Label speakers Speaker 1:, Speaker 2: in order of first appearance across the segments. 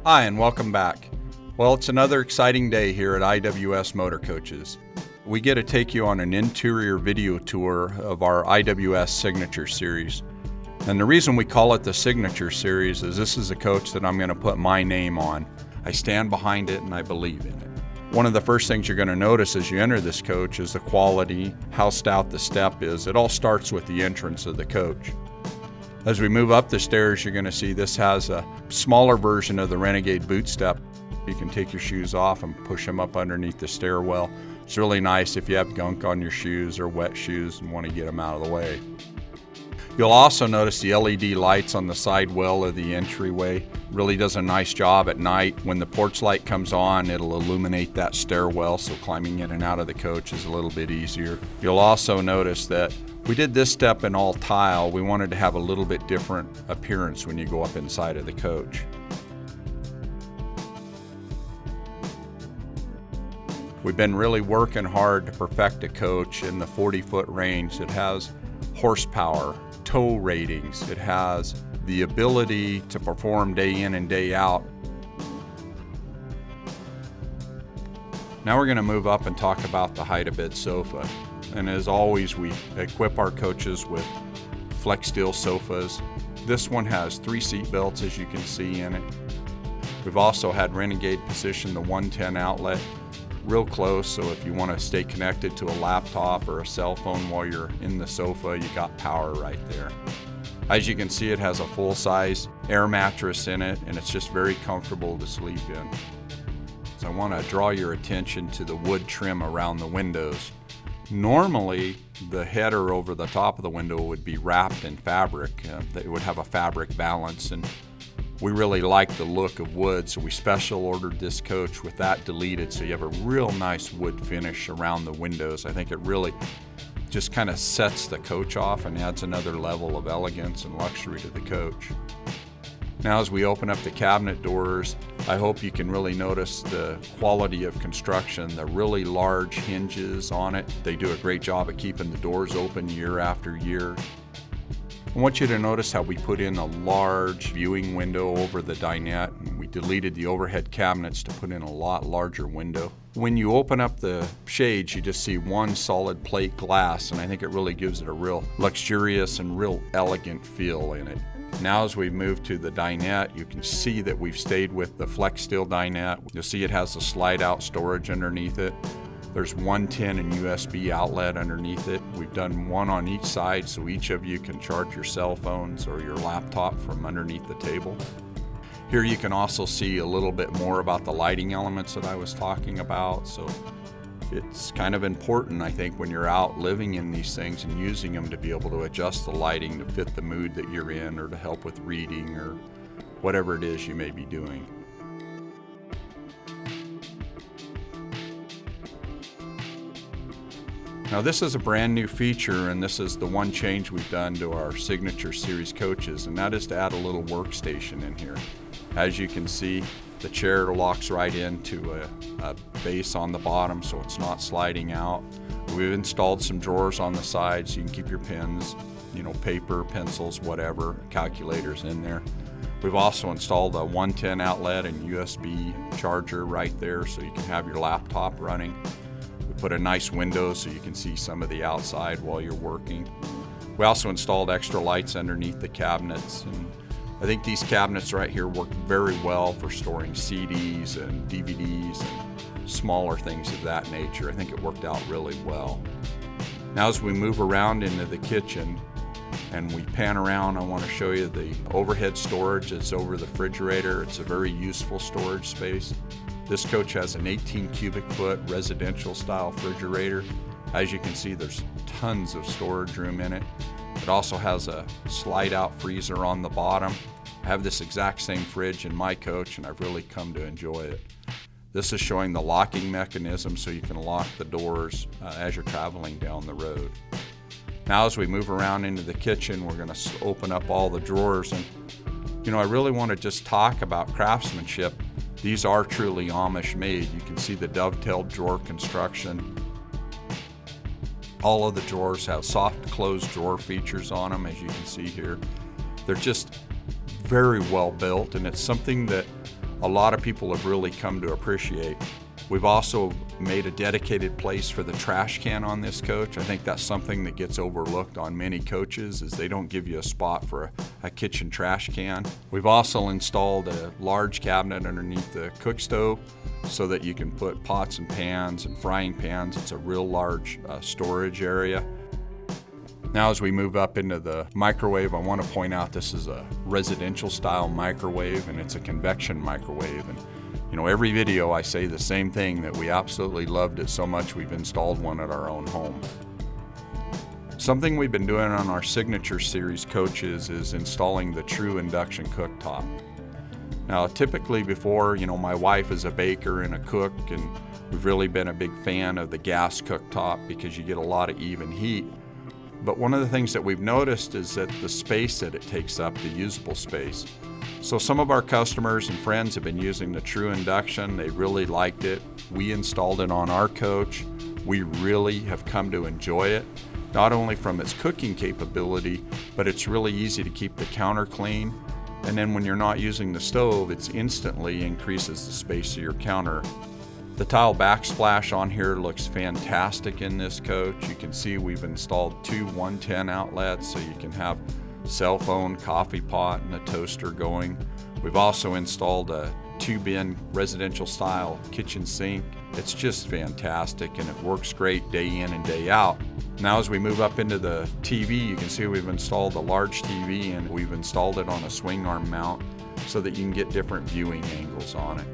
Speaker 1: Hi, and welcome back. Well, it's another exciting day here at IWS Motor Coaches. We get to take you on an interior video tour of our IWS Signature Series. And the reason we call it the Signature Series is this is a coach that I'm going to put my name on. I stand behind it and I believe in it. One of the first things you're going to notice as you enter this coach is the quality, how stout the step is. It all starts with the entrance of the coach. As we move up the stairs, you're going to see this has a smaller version of the Renegade boot step. You can take your shoes off and push them up underneath the stairwell. It's really nice if you have gunk on your shoes or wet shoes and want to get them out of the way. You'll also notice the LED lights on the side well of the entryway. Really does a nice job at night. When the porch light comes on, it'll illuminate that stairwell, so climbing in and out of the coach is a little bit easier. You'll also notice that we did this step in all tile. We wanted to have a little bit different appearance when you go up inside of the coach. We've been really working hard to perfect a coach in the 40-foot range. It has horsepower, tow ratings. It has the ability to perform day in and day out. Now we're going to move up and talk about the height-of-bed sofa. And as always, we equip our coaches with flex steel sofas. This one has 3 seat belts, as you can see in it. We've also had Renegade position the 110 outlet real close, so if you want to stay connected to a laptop or a cell phone while you're in the sofa, you got power right there. As you can see, it has a full-size air mattress in it, and it's just very comfortable to sleep in. So I want to draw your attention to the wood trim around the windows. Normally, the header over the top of the window would be wrapped in fabric. It would have a fabric balance, and we really like the look of wood, so we special ordered this coach with that deleted, so you have a real nice wood finish around the windows. I think it really just kind of sets the coach off and adds another level of elegance and luxury to the coach. Now as we open up the cabinet doors, I hope you can really notice the quality of construction, the really large hinges on it. They do a great job at keeping the doors open year after year. I want you to notice how we put in a large viewing window over the dinette, and we deleted the overhead cabinets to put in a lot larger window. When you open up the shades, you just see one solid plate glass, and I think it really gives it a real luxurious and real elegant feel in it. Now as we've moved to the dinette, you can see that we've stayed with the flex steel dinette. You'll see it has a slide out storage underneath it. There's 110 and USB outlet underneath it. We've done one on each side so each of you can charge your cell phones or your laptop from underneath the table. Here you can also see a little bit more about the lighting elements that I was talking about. So it's kind of important, I think, when you're out living in these things and using them to be able to adjust the lighting to fit the mood that you're in or to help with reading or whatever it is you may be doing. Now this is a brand new feature, and this is the one change we've done to our Signature Series coaches, and that is to add a little workstation in here. As you can see, the chair locks right into a base on the bottom so it's not sliding out. We've installed some drawers on the sides so you can keep your pens, paper, pencils, whatever, calculators in there. We've also installed a 110 outlet and USB charger right there so you can have your laptop running. We put a nice window so you can see some of the outside while you're working. We also installed extra lights underneath the cabinets, and I think these cabinets right here work very well for storing CDs and DVDs and smaller things of that nature. I think it worked out really well. Now as we move around into the kitchen and we pan around, I want to show you the overhead storage that's over the refrigerator. It's a very useful storage space. This coach has an 18 cubic foot residential style refrigerator. As you can see, there's tons of storage room in it. It also has a slide out freezer on the bottom. I have this exact same fridge in my coach, and I've really come to enjoy it. This is showing the locking mechanism so you can lock the doors as you're traveling down the road. Now as we move around into the kitchen, we're going to open up all the drawers, and I really want to just talk about craftsmanship. These are truly Amish made. You can see the dovetailed drawer construction. All of the drawers have soft closed drawer features on them, as you can see here. They're just very well built, and it's something that a lot of people have really come to appreciate. We've also made a dedicated place for the trash can on this coach. I think that's something that gets overlooked on many coaches, is they don't give you a spot for a kitchen trash can. We've also installed a large cabinet underneath the cook stove so that you can put pots and pans and frying pans. It's a real large storage area. Now as we move up into the microwave, I want to point out this is a residential style microwave, and it's a convection microwave. And you know, every video I say the same thing, that we absolutely loved it so much we've installed one at our own home. Something we've been doing on our Signature Series coaches is installing the true induction cooktop. Now typically before, you know, my wife is a baker and a cook, and we've really been a big fan of the gas cooktop because you get a lot of even heat. But one of the things that we've noticed is that the space that it takes up, the usable space. So some of our customers and friends have been using the true induction. They really liked it. We installed it on our coach. We really have come to enjoy it, not only from its cooking capability, but it's really easy to keep the counter clean. And then when you're not using the stove, it instantly increases the space of your counter. The tile backsplash on here looks fantastic in this coach. You can see we've installed two 110 outlets, so you can have cell phone, coffee pot, and a toaster going. We've also installed a 2-bin residential style kitchen sink. It's just fantastic, and it works great day in and day out. Now as we move up into the TV, you can see we've installed a large TV, and we've installed it on a swing arm mount so that you can get different viewing angles on it.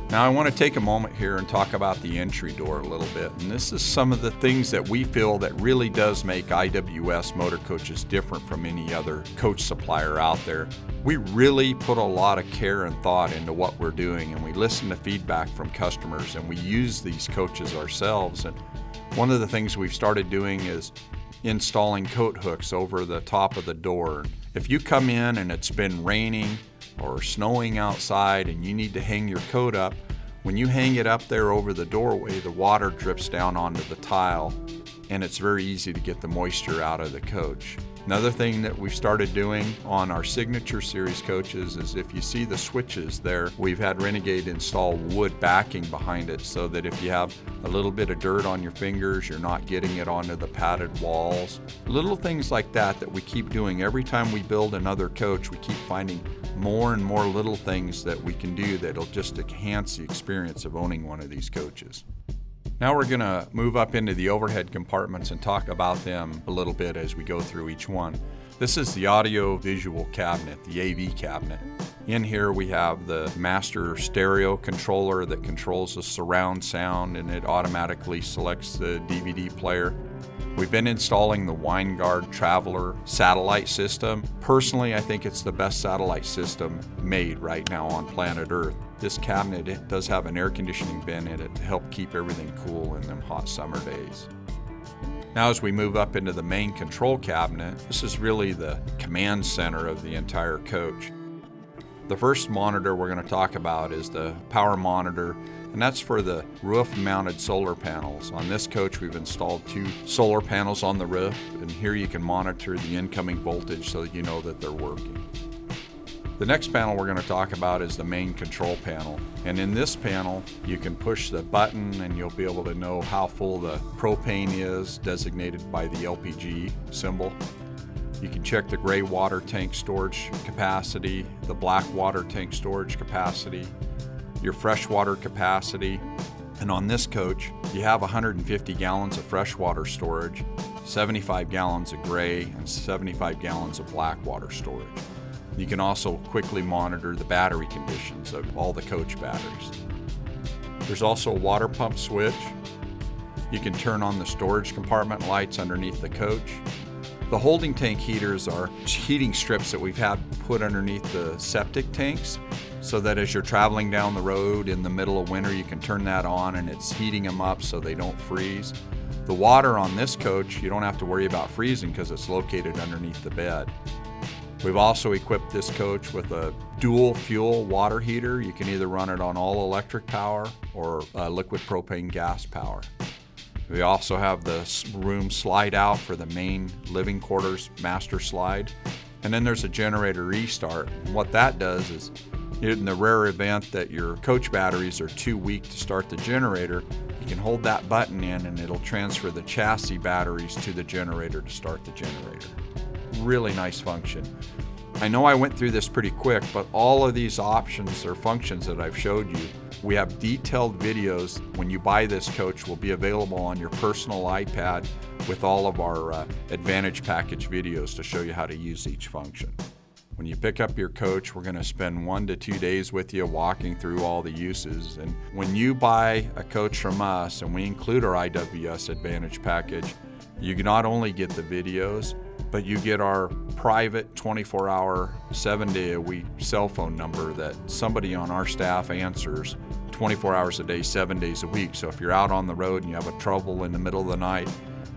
Speaker 1: Now I want to take a moment here and talk about the entry door a little bit, and this is some of the things that we feel that really does make IWS Motor Coaches different from any other coach supplier out there. We really put a lot of care and thought into what we're doing, and we listen to feedback from customers, and we use these coaches ourselves. And one of the things we've started doing is installing coat hooks over the top of the door. If you come in and it's been raining or snowing outside and you need to hang your coat up, when you hang it up there over the doorway, the water drips down onto the tile, and it's very easy to get the moisture out of the coach. Another thing that we've started doing on our Signature Series coaches is, if you see the switches there, we've had Renegade install wood backing behind it so that if you have a little bit of dirt on your fingers, you're not getting it onto the padded walls. Little things like that that we keep doing. Every time we build another coach, we keep finding more and more little things that we can do that'll just enhance the experience of owning one of these coaches. Now we're going to move up into the overhead compartments and talk about them a little bit as we go through each one. This is the Audiovisual Cabinet, the AV cabinet. In here we have the master stereo controller that controls the surround sound, and it automatically selects the DVD player. We've been installing the Winegard Traveler satellite system. Personally, I think it's the best satellite system made right now on planet Earth. This cabinet, it does have an air conditioning vent in it to help keep everything cool in them hot summer days. Now as we move up into the main control cabinet, this is really the command center of the entire coach. The first monitor we're going to talk about is the power monitor, and that's for the roof-mounted solar panels. On this coach we've installed 2 solar panels on the roof, and here you can monitor the incoming voltage so that you know that they're working. The next panel we're going to talk about is the main control panel, and in this panel you can push the button and you'll be able to know how full the propane is, designated by the LPG symbol. You can check the gray water tank storage capacity, the black water tank storage capacity, your freshwater capacity, and on this coach you have 150 gallons of freshwater storage, 75 gallons of gray, and 75 gallons of black water storage. You can also quickly monitor the battery conditions of all the coach batteries. There's also a water pump switch. You can turn on the storage compartment lights underneath the coach. The holding tank heaters are heating strips that we've had put underneath the septic tanks, so that as you're traveling down the road in the middle of winter, you can turn that on and it's heating them up so they don't freeze. The water on this coach, you don't have to worry about freezing because it's located underneath the bed. We've also equipped this coach with a dual fuel water heater. You can either run it on all electric power or liquid propane gas power. We also have the room slide out for the main living quarters master slide. And then there's a generator restart. And what that does is In the rare event that your coach batteries are too weak to start the generator, you can hold that button in and it'll transfer the chassis batteries to the generator to start the generator. Really nice function. I know I went through this pretty quick, but all of these options or functions that I've showed you, we have detailed videos when you buy this coach will be available on your personal iPad with all of our Advantage package videos to show you how to use each function. When you pick up your coach, we're going to spend 1 to 2 days with you walking through all the uses. And when you buy a coach from us and we include our IWS Advantage package, you not only get the videos, but you get our private 24-hour, 7-day-a-week cell phone number that somebody on our staff answers 24 hours a day, 7 days a week. So if you're out on the road and you have a trouble in the middle of the night,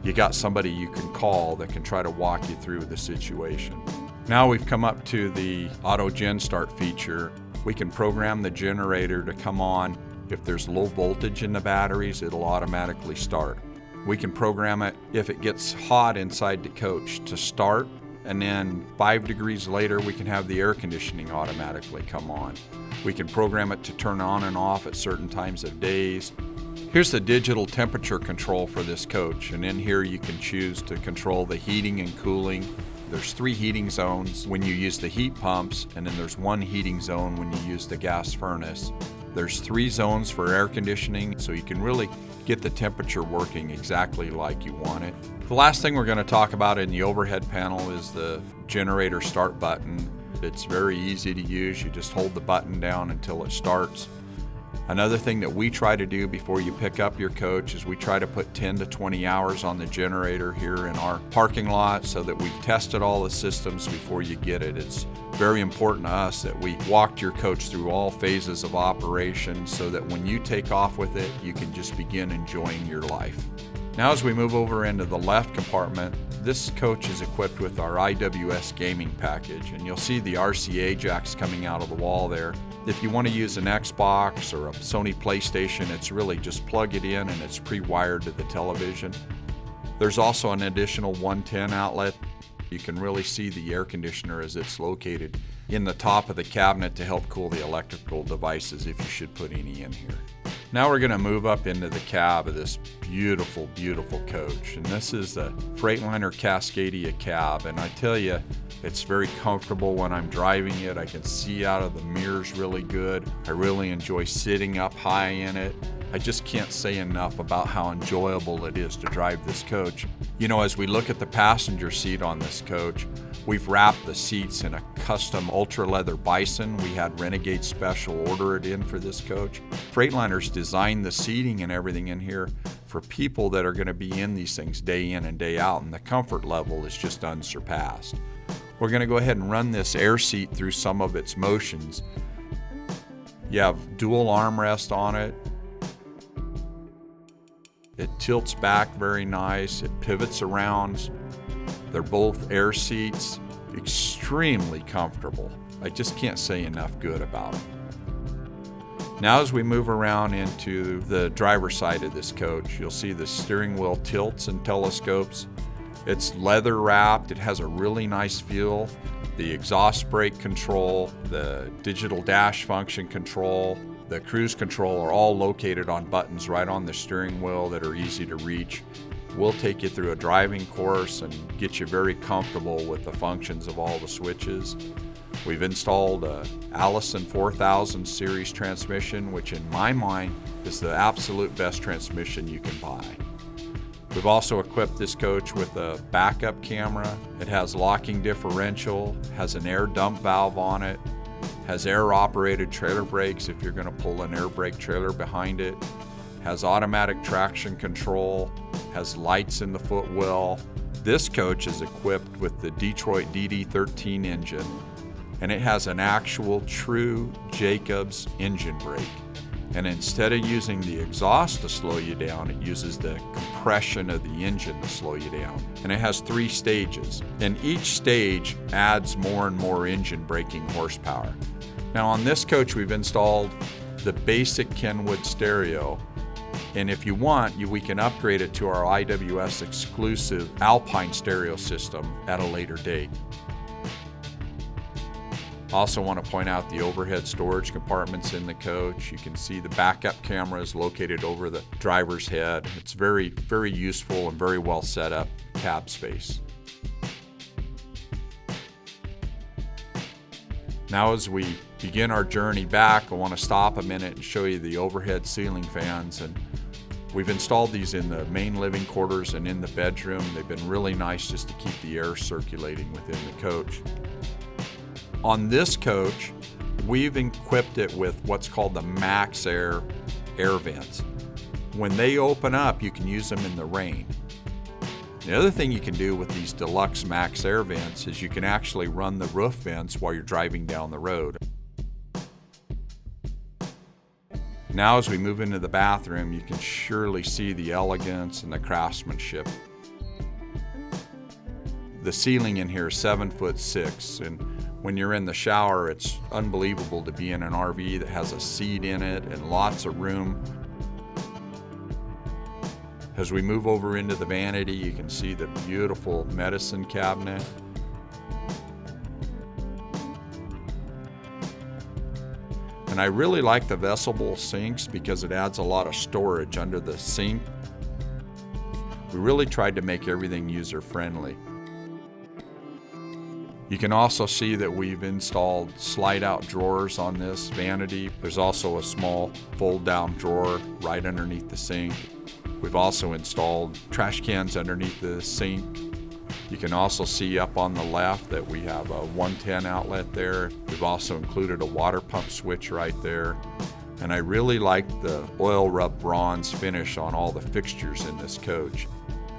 Speaker 1: you got somebody you can call that can try to walk you through the situation. Now we've come up to the auto gen start feature. We can program the generator to come on. If there's low voltage in the batteries, it'll automatically start. We can program it if it gets hot inside the coach to start, and then 5 degrees later we can have the air conditioning automatically come on. We can program it to turn on and off at certain times of days. Here's the digital temperature control for this coach, and in here you can choose to control the heating and cooling. There's 3 heating zones when you use the heat pumps, and then there's 1 heating zone when you use the gas furnace. There's 3 zones for air conditioning, so you can really get the temperature working exactly like you want it. The last thing we're going to talk about in the overhead panel is the generator start button. It's very easy to use. You just hold the button down until it starts. Another thing that we try to do before you pick up your coach is we try to put 10 to 20 hours on the generator here in our parking lot so that we've tested all the systems before you get it. It's very important to us that we walked your coach through all phases of operation so that when you take off with it, you can just begin enjoying your life. Now as we move over into the left compartment, this coach is equipped with our IWS gaming package, and you'll see the RCA jacks coming out of the wall there. If you want to use an Xbox or a Sony PlayStation, it's really just plug it in and it's pre-wired to the television. There's also an additional 110 outlet. You can really see the air conditioner as it's located in the top of the cabinet to help cool the electrical devices if you should put any in here. Now we're going to move up into the cab of this beautiful, beautiful coach. And this is the Freightliner Cascadia cab. And I tell you, it's very comfortable when I'm driving it. I can see out of the mirrors really good. I really enjoy sitting up high in it. I just can't say enough about how enjoyable it is to drive this coach. You know, as we look at the passenger seat on this coach, we've wrapped the seats in a custom ultra leather bison. We had Renegade Special order it in for this coach. Freightliner's designed the seating and everything in here for people that are going to be in these things day in and day out, and the comfort level is just unsurpassed. We're going to go ahead and run this air seat through some of its motions. You have dual armrest on it. It tilts back very nice. It pivots around. They're both air seats, extremely comfortable. I just can't say enough good about them. Now as we move around into the driver's side of this coach, you'll see the steering wheel tilts and telescopes. It's leather wrapped. It has a really nice feel. The exhaust brake control, the digital dash function control, the cruise control are all located on buttons right on the steering wheel that are easy to reach. We'll take you through a driving course and get you very comfortable with the functions of all the switches. We've installed a Allison 4000 series transmission, which in my mind is the absolute best transmission you can buy. We've also equipped this coach with a backup camera. It has locking differential, has an air dump valve on it, has air operated trailer brakes if you're going to pull an air brake trailer behind it, has automatic traction control, has lights in the footwell. This coach is equipped with the Detroit DD13 engine, and it has an actual true Jacobs engine brake. And instead of using the exhaust to slow you down, it uses the compression of the engine to slow you down. And it has 3 stages, and each stage adds more and more engine braking horsepower. Now on this coach we've installed the basic Kenwood stereo, and if you want, we can upgrade it to our IWS exclusive Alpine stereo system at a later date. Also want to point out the overhead storage compartments in the coach. You can see the backup cameras located over the driver's head. It's very, very useful and very well set up cab space. Now as we begin our journey back, I want to stop a minute and show you the overhead ceiling fans. And we've installed these in the main living quarters and in the bedroom. They've been really nice just to keep the air circulating within the coach. On this coach, we've equipped it with what's called the Max Air vents. When they open up, you can use them in the rain. The other thing you can do with these deluxe Max Air vents is you can actually run the roof vents while you're driving down the road. Now as we move into the bathroom, you can surely see the elegance and the craftsmanship. The ceiling in here is 7'6", and when you're in the shower, it's unbelievable to be in an RV that has a seat in it and lots of room. As we move over into the vanity, you can see the beautiful medicine cabinet. And I really like the vessel bowl sinks because it adds a lot of storage under the sink. We really tried to make everything user-friendly. You can also see that we've installed slide-out drawers on this vanity. There's also a small fold-down drawer right underneath the sink. We've also installed trash cans underneath the sink. You can also see up on the left that we have a 110 outlet there. We've also included a water pump switch right there. And I really like the oil rub bronze finish on all the fixtures in this coach.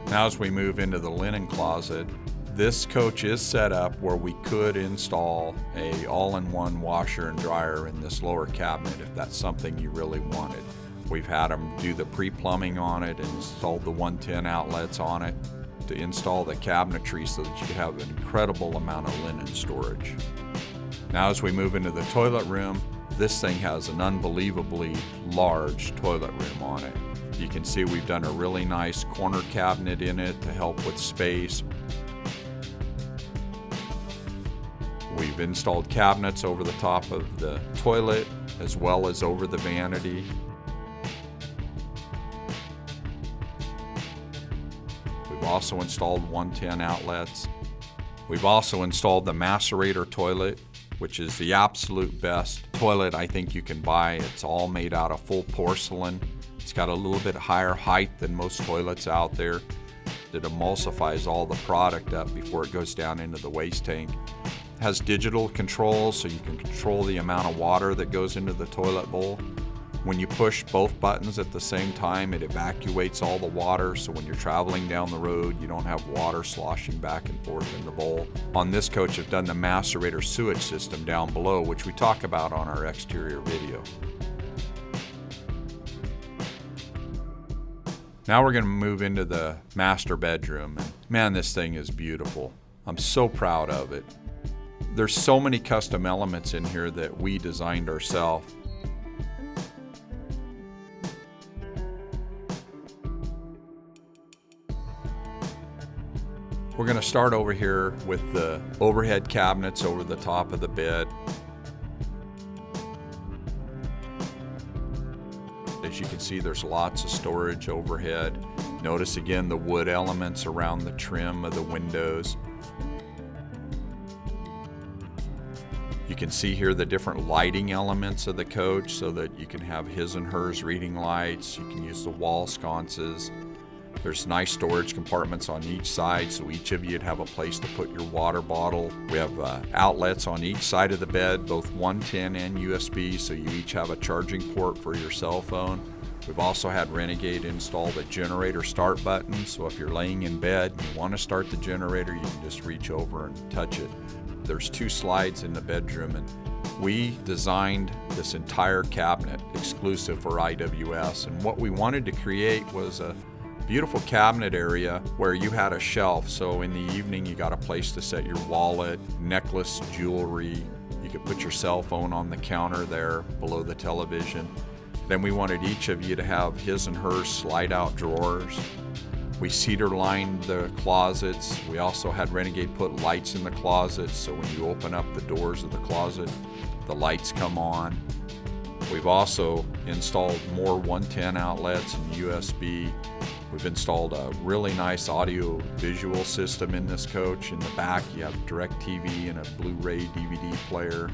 Speaker 1: Now as we move into the linen closet, this coach is set up where we could install a all-in-one washer and dryer in this lower cabinet if that's something you really wanted. We've had them do the pre-plumbing on it and installed the 110 outlets on it to install the cabinetry so that you have an incredible amount of linen storage. Now as we move into the toilet room, this thing has an unbelievably large toilet room on it. You can see we've done a really nice corner cabinet in it to help with space. We've installed cabinets over the top of the toilet as well as over the vanity. We've also installed 110 outlets. We've also installed the macerator toilet, which is the absolute best toilet I think you can buy. It's all made out of full porcelain. It's got a little bit higher height than most toilets out there. It emulsifies all the product up before it goes down into the waste tank. It has digital controls so you can control the amount of water that goes into the toilet bowl. When you push both buttons at the same time, it evacuates all the water, so when you're traveling down the road, you don't have water sloshing back and forth in the bowl. On this coach, I've done the macerator sewage system down below, which we talk about on our exterior video. Now we're going to move into the master bedroom. And man, this thing is beautiful. I'm so proud of it. There's so many custom elements in here that we designed ourselves. We're going to start over here with the overhead cabinets over the top of the bed. As you can see, there's lots of storage overhead. Notice again the wood elements around the trim of the windows. You can see here the different lighting elements of the coach so that you can have his and hers reading lights. You can use the wall sconces. There's nice storage compartments on each side, so each of you'd have a place to put your water bottle. We have outlets on each side of the bed, both 110 and USB, so you each have a charging port for your cell phone. We've also had Renegade install the generator start button, so if you're laying in bed and you want to start the generator, you can just reach over and touch it. There's 2 slides in the bedroom, and we designed this entire cabinet exclusive for IWS, and what we wanted to create was a beautiful cabinet area where you had a shelf, so in the evening you got a place to set your wallet, necklace, jewelry. You could put your cell phone on the counter there below the television. Then we wanted each of you to have his and hers slide out drawers. We cedar lined the closets. We also had Renegade put lights in the closets, so when you open up the doors of the closet, the lights come on. We've also installed more 110 outlets and USB. We've installed a really nice audio visual system in this coach. In the back, you have DirecTV and a Blu-ray DVD player.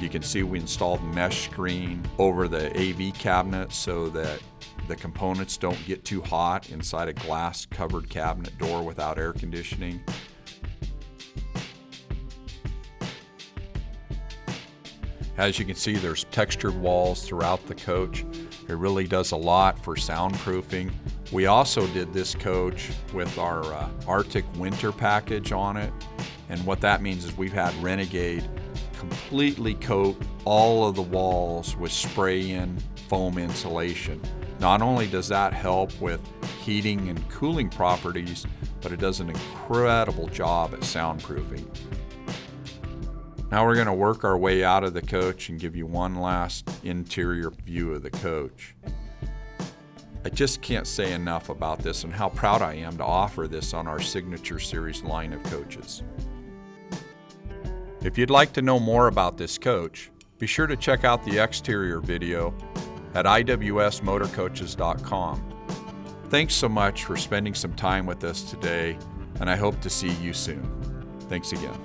Speaker 1: You can see we installed mesh screen over the AV cabinet so that the components don't get too hot inside a glass covered cabinet door without air conditioning. As you can see, there's textured walls throughout the coach. It really does a lot for soundproofing. We also did this coach with our Arctic winter package on it. And what that means is we've had Renegade completely coat all of the walls with spray-in foam insulation. Not only does that help with heating and cooling properties, but it does an incredible job at soundproofing. Now we're going to work our way out of the coach and give you one last interior view of the coach. I just can't say enough about this and how proud I am to offer this on our Signature Series line of coaches. If you'd like to know more about this coach, be sure to check out the exterior video at IWSMotorCoaches.com. Thanks so much for spending some time with us today, and I hope to see you soon. Thanks again.